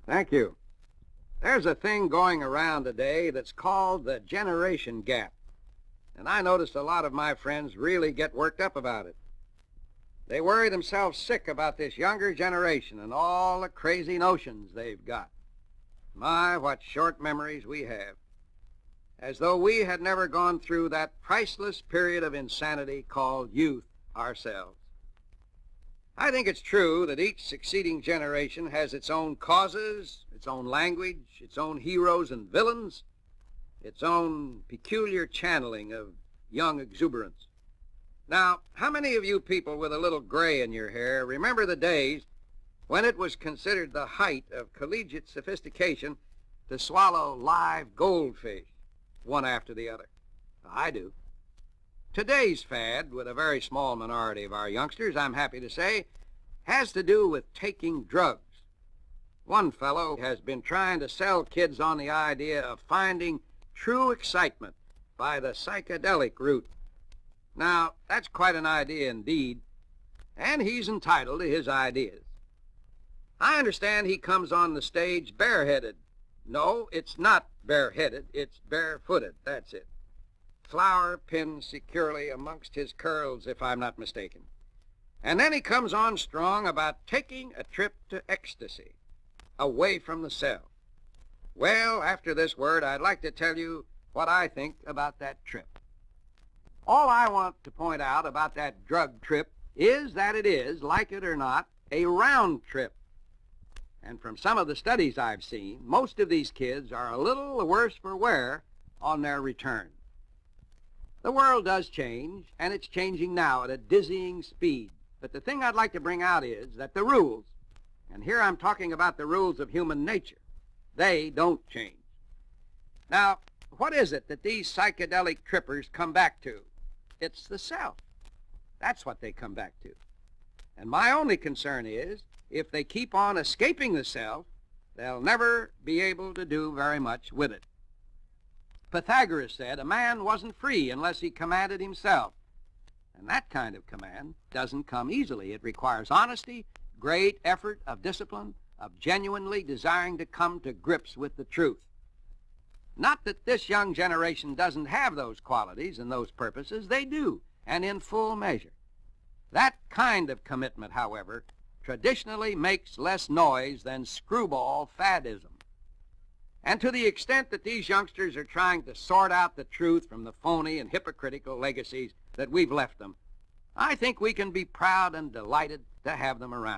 Thank you. There's a thing going around today that's called the generation gap. And I noticed a lot of my friends really get worked up about it. They worry themselves sick about this younger generation and all the crazy notions they've got. My, what short memories we have. As though we had never gone through that priceless period of insanity called youth ourselves. I think it's true that each succeeding generation has its own causes, its own language, its own heroes and villains, its own peculiar channeling of young exuberance. Now, how many of you people with a little gray in your hair remember the days when it was considered the height of collegiate sophistication to swallow live goldfish, one after the other? I do. Today's fad, with a very small minority of our youngsters, I'm happy to say, has to do with taking drugs. One fellow has been trying to sell kids on the idea of finding true excitement by the psychedelic route. Now, that's quite an idea indeed, and he's entitled to his ideas. I understand he comes on the stage bareheaded. No, it's not bareheaded, it's barefooted, that's it. Flower pinned securely amongst his curls, if I'm not mistaken. And then he comes on strong about taking a trip to ecstasy, away from the cell. Well, after this word, I'd like to tell you what I think about that trip. All I want to point out about that drug trip is that it is, like it or not, a round trip. And from some of the studies I've seen, most of these kids are a little the worse for wear on their return. The world does change, and it's changing now at a dizzying speed. But the thing I'd like to bring out is that the rules, and here I'm talking about the rules of human nature, they don't change. Now, what is it that these psychedelic trippers come back to? It's the self. That's what they come back to. And my only concern is, if they keep on escaping the self, they'll never be able to do very much with it. Pythagoras said a man wasn't free unless he commanded himself. And that kind of command doesn't come easily. It requires honesty, great effort of discipline, of genuinely desiring to come to grips with the truth. Not that this young generation doesn't have those qualities and those purposes. They do, and in full measure. That kind of commitment, however, traditionally makes less noise than screwball faddism. And to the extent that these youngsters are trying to sort out the truth from the phony and hypocritical legacies that we've left them, I think we can be proud and delighted to have them around.